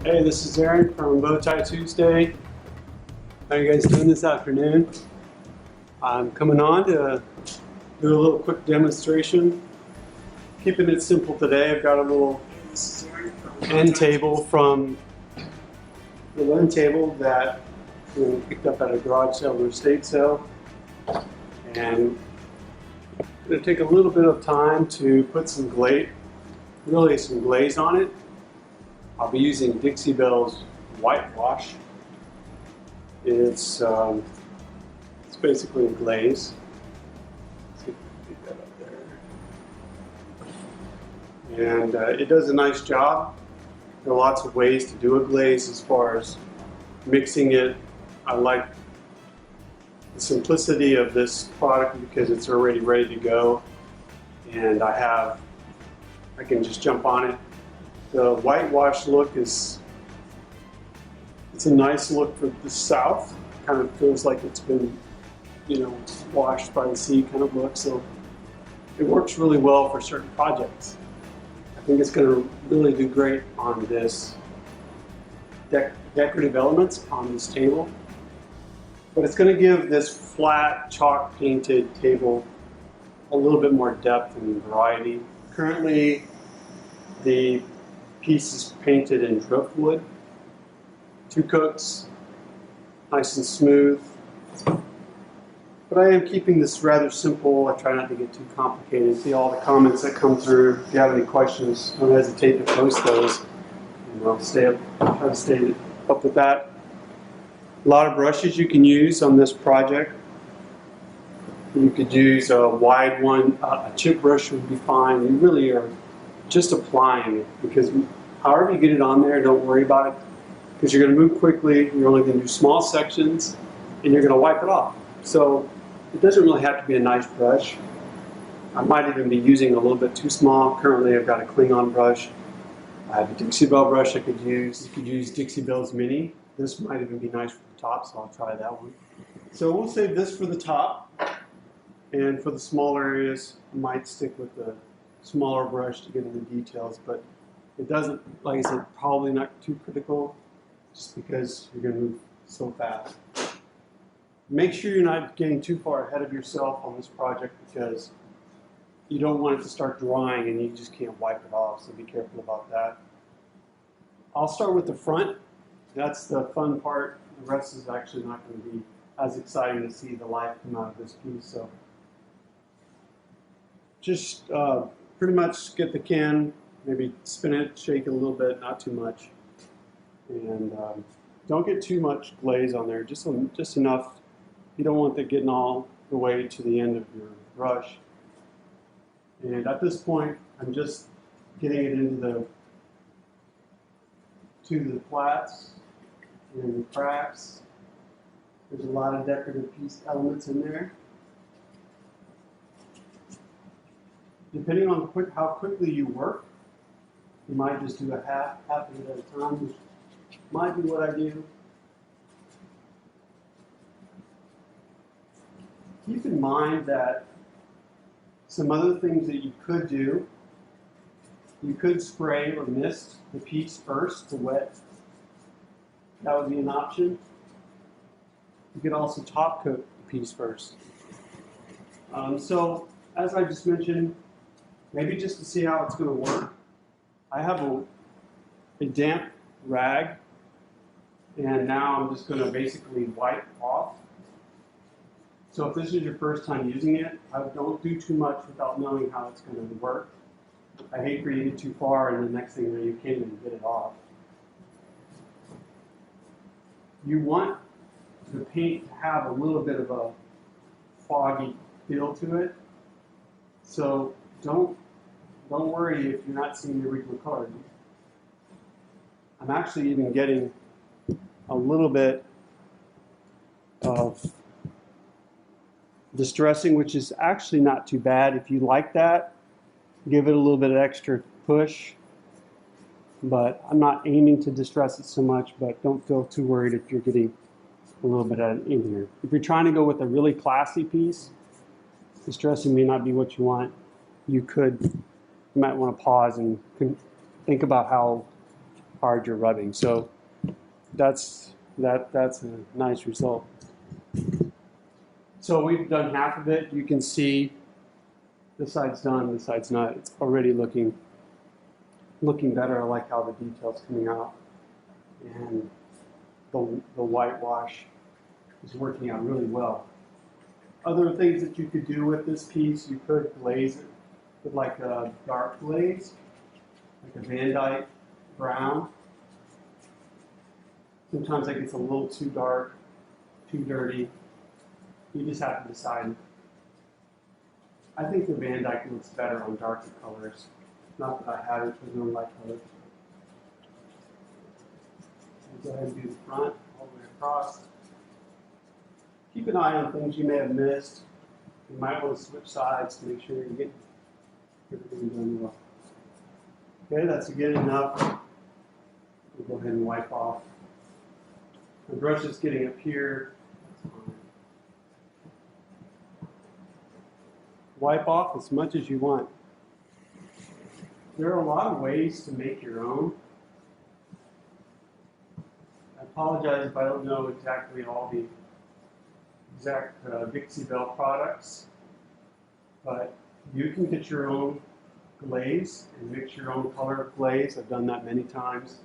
Hey, this is Aaron from Bowtie Tuesday. How are you guys doing this afternoon? I'm coming on to do a little quick demonstration. Keeping it simple today. I've got a little end table from the end table that we picked up at a garage sale or estate sale. And I'm going to take a little bit of time to put some glaze, really some glaze on it. I'll be using Dixie Belle's White Wash. It's basically a glaze. Let's see if we can get that up there. And it does a nice job. There are lots of ways to do a glaze as far as mixing it. I like the simplicity of this product because it's already ready to go, and I can just jump on it. The whitewash look it's a nice look for the South. Kind of feels like it's been, washed by the sea kind of look. So it works really well for certain projects. I think it's going to really do great on this decorative elements on this table. But it's going to give this flat chalk painted table a little bit more depth and variety. Currently, the piece is painted in driftwood, 2 coats, nice and smooth. But I am keeping this rather simple. I try not to get too complicated. See all the comments that come through. If you have any questions, don't hesitate to post those. And I'll try to stay up with that. A lot of brushes you can use on this project. You could use a wide one. A chip brush would be fine. You really are just applying it, because however you get it on there, don't worry about it, because you're going to move quickly. You're only going to do small sections, and you're going to wipe it off. So it doesn't really have to be a nice brush. I might even be using a little bit too small. Currently, I've got a Klingon brush. I have a Dixie Belle brush I could use. You could use Dixie Belle's Mini. This might even be nice for the top, so I'll try that one. So we'll save this for the top, and for the smaller areas, I might stick with the smaller brush to get into the details, but it doesn't, like I said, probably not too critical, just because you're going to move so fast. Make sure you're not getting too far ahead of yourself on this project, because you don't want it to start drying and you just can't wipe it off, so be careful about that. I'll start with the front. That's the fun part. The rest is actually not going to be as exciting to see the life come out of this piece. So just pretty much get the can, maybe spin it, shake it a little bit, not too much. And don't get too much glaze on there, just enough. You don't want that getting all the way to the end of your brush. And at this point, I'm just getting it into the flats and the cracks. There's a lot of decorative piece elements in there. Depending on how quickly you work, you might just do a half of it at a time, which might be what I do. Keep in mind that some other things that you could do, you could spray or mist the piece first to wet. That would be an option. You could also top coat the piece first. So, as I just mentioned, maybe just to see how it's going to work, I have a damp rag, and now I'm just going to basically wipe off. So if this is your first time using it, I don't do too much without knowing how it's going to work. I hate for you to get too far and the next thing you can't even get it off. You want the paint to have a little bit of a foggy feel to it. So don't worry if you're not seeing the original color. I'm actually even getting a little bit of distressing, which is actually not too bad. If you like that, give it a little bit of extra push. But I'm not aiming to distress it so much, but don't feel too worried if you're getting a little bit in here. If you're trying to go with a really classy piece, distressing may not be what you want. You might want to pause and think about how hard you're rubbing. So that's a nice result. So we've done half of it. You can see this side's done, this side's not. It's already looking better. I like how the detail's coming out. And the whitewash is working out really well. Other things that you could do with this piece, you could glaze it with like a dark glaze, like a Van Dyke brown. Sometimes that gets a little too dark, too dirty. You just have to decide. I think the Van Dyke looks better on darker colors. Not that I have it because I don't like colors. Go ahead and do the front all the way across. Keep an eye on things you may have missed. You might want to switch sides to make sure you're getting everything done well. Okay, that's again enough. We'll go ahead and wipe off. The brush is getting up here. Wipe off as much as you want. There are a lot of ways to make your own. I apologize if I don't know exactly all the exact Dixie Belle products, but you can get your own glaze and mix your own color of glaze. I've done that many times.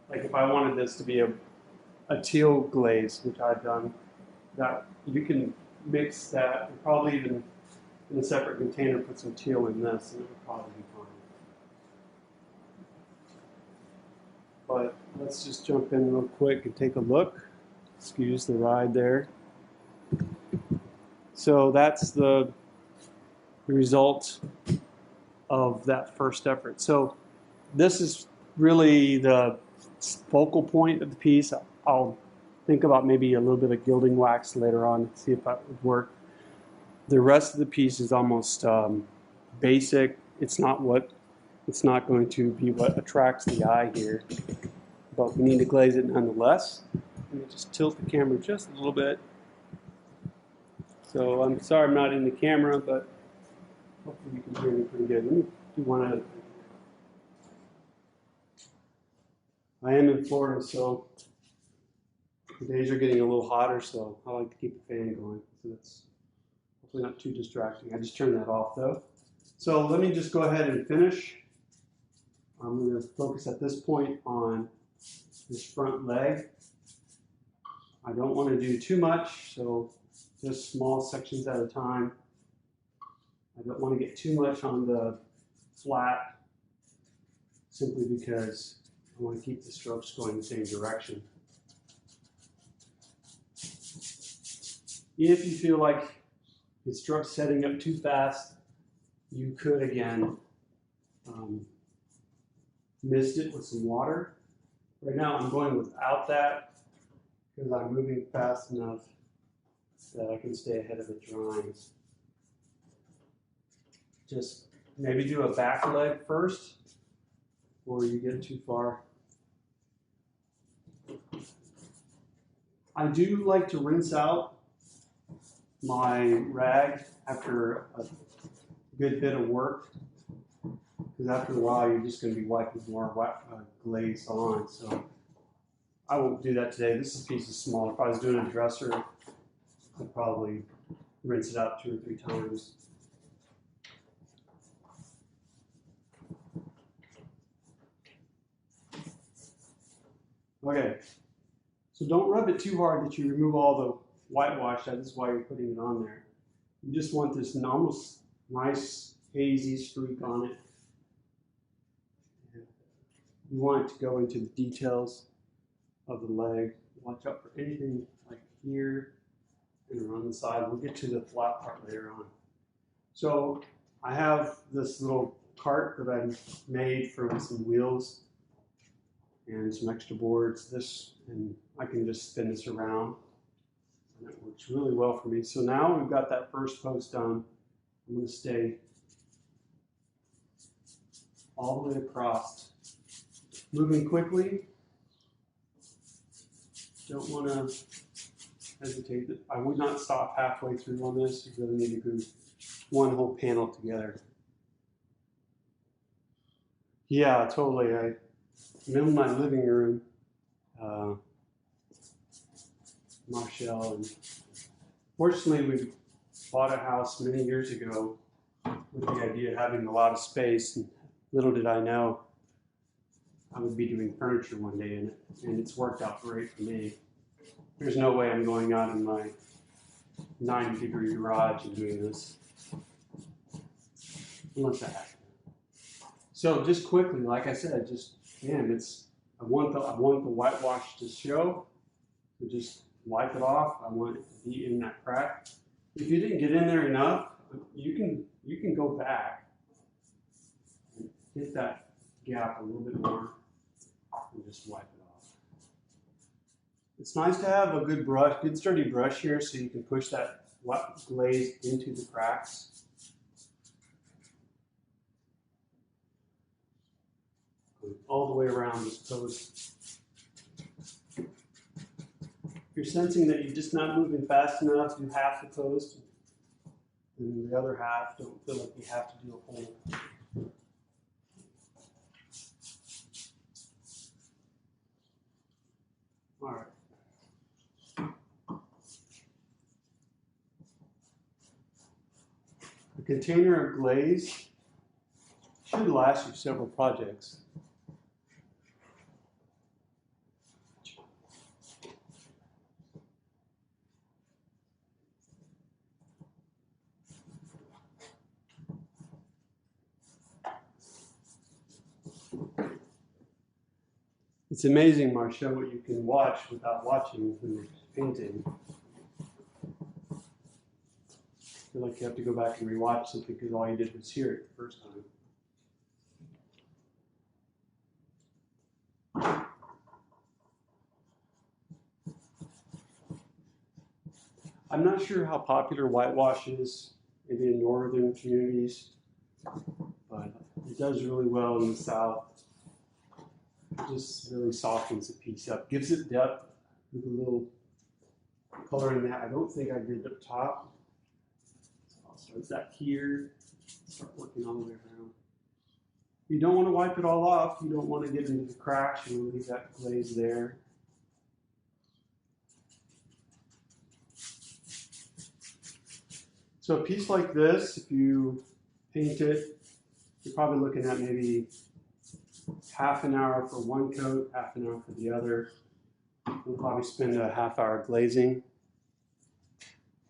Like if I wanted this to be a teal glaze, which I've done, that you can mix that and probably even in a separate container put some teal in this and it would probably be fine. But let's just jump in real quick and take a look. Excuse the ride there. So that's the result of that first effort. So this is really the focal point of the piece. I'll think about maybe a little bit of gilding wax later on to see if that would work. The rest of the piece is almost basic. It's not going to be what attracts the eye here, but we need to glaze it nonetheless. Let me just tilt the camera just a little bit. So I'm sorry I'm not in the camera, but hopefully you can hear me pretty good. Let me do one other thing. I am in Florida, so the days are getting a little hotter, so I like to keep the fan going. So that's hopefully not too distracting. I just turned that off though. So let me just go ahead and finish. I'm going to focus at this point on this front leg. I don't want to do too much, so just small sections at a time. I don't want to get too much on the flat, simply because I want to keep the strokes going the same direction. If you feel like the stroke's setting up too fast, you could again mist it with some water. Right now I'm going without that because I'm moving fast enough that I can stay ahead of it drying. Just maybe do a back leg first before you get too far. I do like to rinse out my rag after a good bit of work, because after a while you're just going to be wiping more glaze on. So I won't do that today. This piece is smaller. If I was doing a dresser, I'd probably rinse it out 2 or 3 times. Okay, so don't rub it too hard that you remove all the whitewash. That is why you're putting it on there. You just want this almost nice hazy streak on it. You want it to go into the details of the leg. Watch out for anything like here and around the side. We'll get to the flat part later on. So I have this little cart that I made from some wheels and some extra boards. And I can just spin this around, and it works really well for me. So now we've got that first post done. I'm going to stay all the way across, moving quickly. Don't want to hesitate. I would not stop halfway through on this. You really need to glue one whole panel together. Yeah, totally. I'm in my living room, Marshall, and fortunately we bought a house many years ago with the idea of having a lot of space, and little did I know I would be doing furniture one day in it, and it's worked out great for me. There's no way I'm going out in my 90-degree garage and doing this. Unless that happens. So just quickly, like I said, I want the whitewash to show. So just wipe it off. I want it to be in that crack. If you didn't get in there enough, you can go back and hit that gap a little bit more and just wipe it off. It's nice to have a good brush, good sturdy brush here, so you can push that glaze into the cracks. All the way around this post. If you're sensing that you're just not moving fast enough, do half the post, and the other half, don't feel like you have to do a whole. All right. A container of glaze should last you several projects. It's amazing, Marcia, what you can watch without watching when you're painting. I feel like you have to go back and rewatch something because all you did was hear it the first time. I'm not sure how popular whitewash is, maybe in northern communities, but it does really well in the south. It just really softens the piece up, gives it depth with a little color in that. I don't think I did up top. So I'll start that here, start working all the way around. You don't want to wipe it all off. You don't want to get into the cracks. You want to leave that glaze there. So a piece like this, if you paint it, you're probably looking at maybe half an hour for one coat, half an hour for the other. We'll probably spend a half hour glazing.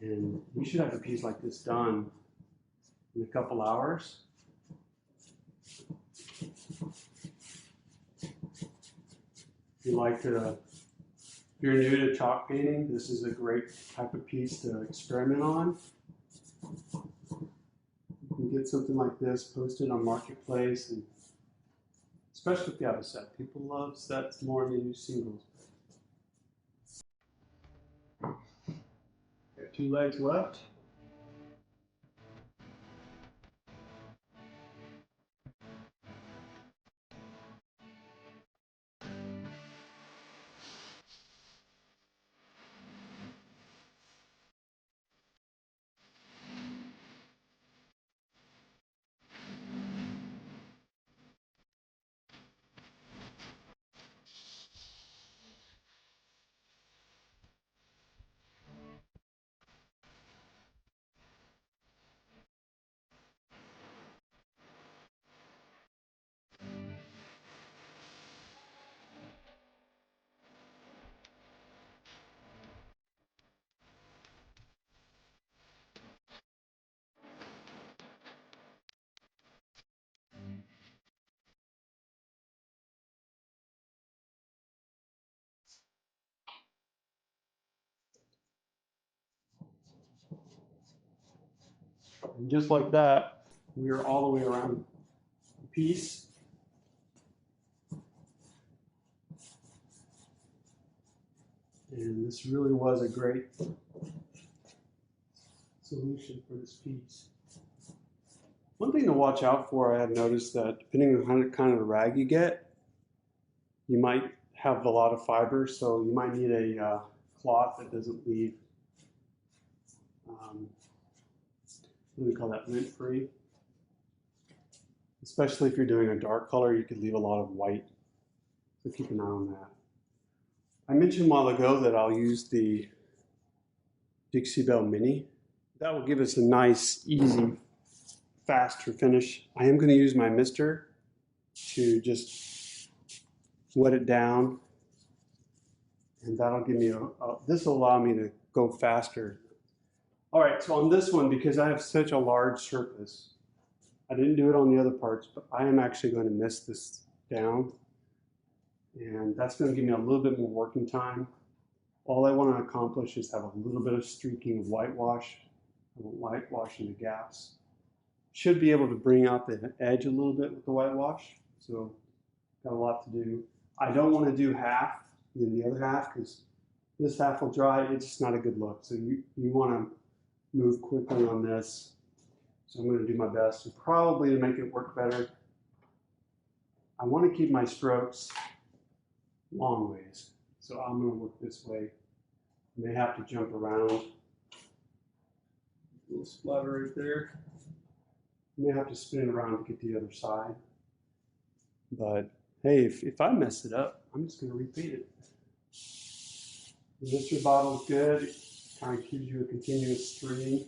And you should have a piece like this done in a couple hours. If you're new to chalk painting, this is a great type of piece to experiment on. You can get something like this posted on Marketplace, and especially if you have a set. People love sets more than they do singles. Got 2 legs left. And just like that, we are all the way around the piece. And this really was a great solution for this piece. One thing to watch out for, I have noticed that depending on what kind of rag you get, you might have a lot of fiber, so you might need a cloth that doesn't leave, what do we call that, lint free. Especially if you're doing a dark color, you could leave a lot of white So keep an eye on that. I mentioned a while ago that I'll use the Dixie Belle Mini. That will give us a nice, easy, faster finish. I am going to use my mister to just wet it down, and that'll give me this will allow me to go faster. All right, so on this one, because I have such a large surface, I didn't do it on the other parts, but I am actually going to mist this down, and that's going to give me a little bit more working time. All I want to accomplish is have a little bit of streaking of whitewash. I want whitewash in the gaps. Should be able to bring out the edge a little bit with the whitewash, so got a lot to do. I don't want to do half, then the other half, because this half will dry. It's just not a good look. So you want to move quickly on this. So I'm going to do my best, and probably to make it work better, I want to keep my strokes long ways. So I'm going to work this way. I may have to jump around. A little splatter right there. I may have to spin it around to get the other side. But hey, if I mess it up, I'm just going to repeat it. The mister bottle is good. It kind of gives you a continuous stream.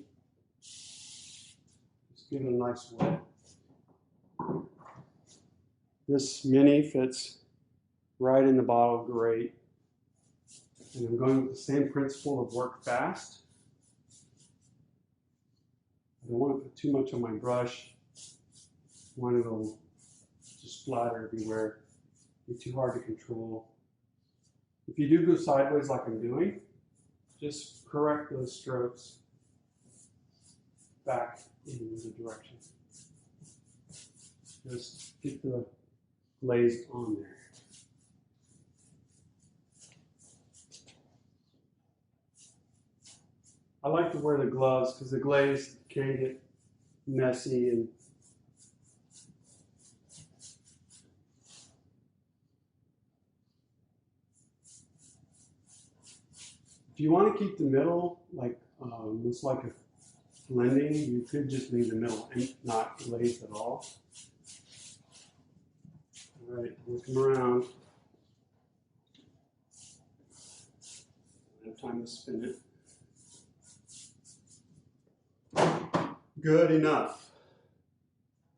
Just give it a nice wet. This mini fits right in the bottle, great. And I'm going with the same principle of work fast. I don't want to put too much on my brush. I want it to just splatter everywhere. Be too hard to control. If you do go sideways like I'm doing, just correct those strokes back in the direction. Just get the glaze on there. I like to wear the gloves because the glaze can get messy and if you want to keep the middle like looks like a blending, you could just leave the middle and not glazed at all. All right, work them around. I have time to spin it. Good enough.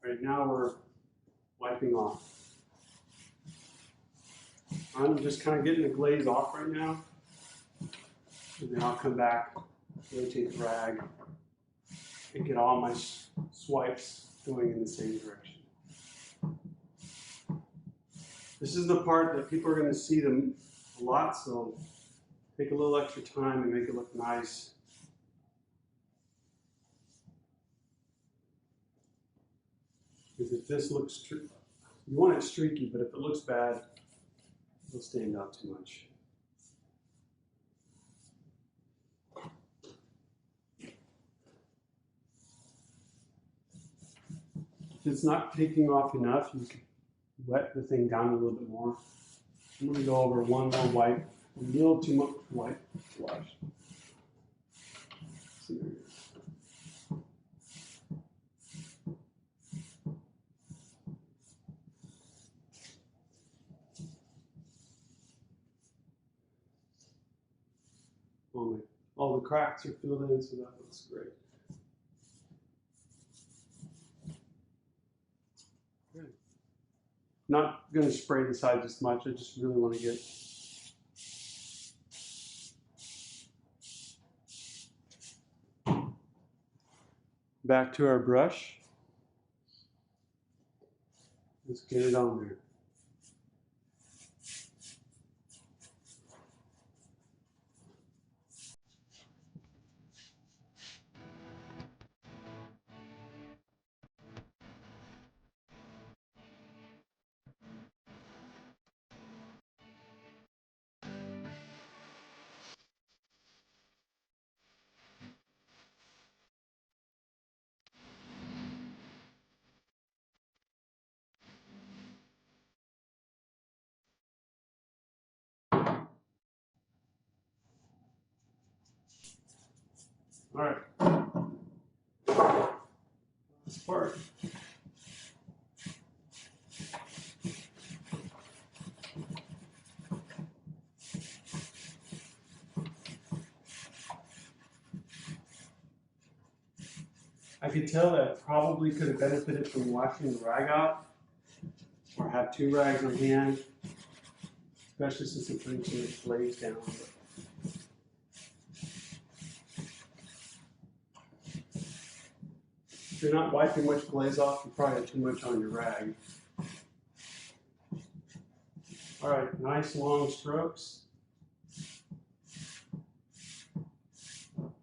Right now we're wiping off. I'm just kind of getting the glaze off right now. And then I'll come back, rotate the rag, and get all my swipes going in the same direction. This is the part that people are going to see them a lot, so take a little extra time and make it look nice. Because if this looks, you want it streaky, but if it looks bad, it'll stand out too much. If it's not taking off enough, you can wet the thing down a little bit more. I'm going to go over one more wipe, a little too much white wash. All the cracks are filled in, so that looks great. Good. Not going to spray the sides as much. I just really want to get back to our brush. Let's get it on there. All right. This part. could tell that I probably could have benefited from washing the rag out, or have two rags on hand, especially since I'm putting too much glaze down. If you're not wiping much glaze off, you probably have too much on your rag. All right, nice long strokes.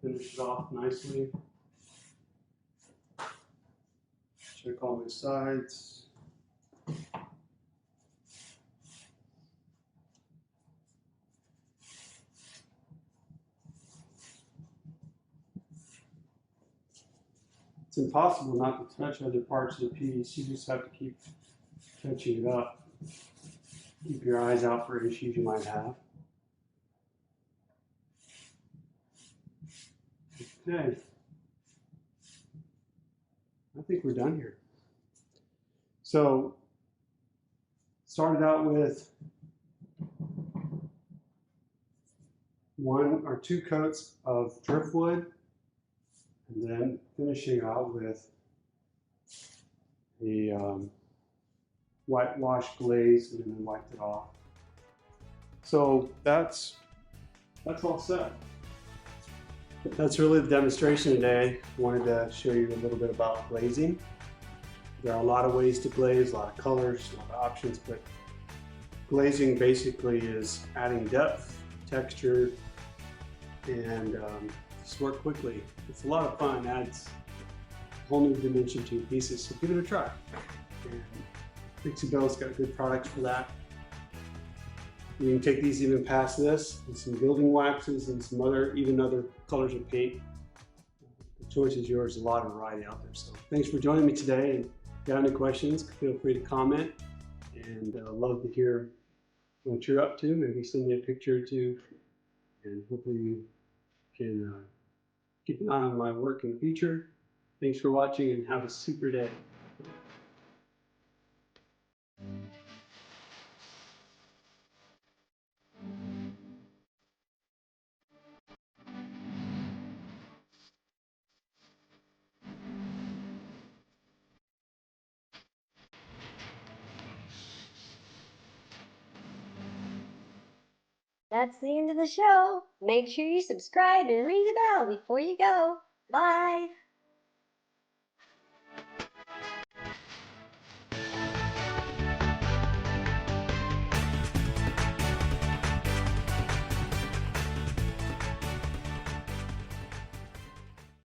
Finish it off nicely. Check all my sides. It's impossible not to touch other parts of the piece. You just have to keep touching it up. Keep your eyes out for issues you might have. Okay. I think we're done here. So, started out with 1 or 2 coats of driftwood, and then finishing out with a white wash glaze, and then wiped it off. So that's all set. That's really the demonstration today. I wanted to show you a little bit about glazing. There are a lot of ways to glaze, a lot of colors, a lot of options, but glazing basically is adding depth, texture, and just work quickly. It's a lot of fun, adds a whole new dimension to your pieces, so give it a try. And Dixie Belle's got good products for that. You can take these even past this, and some building waxes and some other colors of paint. The choice is yours, a lot of variety out there. So thanks for joining me today, and if you have any questions, feel free to comment, and love to hear what you're up to. Maybe send me a picture or two, and hopefully you can keep an eye on my work in the future. Thanks for watching, and have a super day. That's the end of the show. Make sure you subscribe and ring the bell before you go. Bye.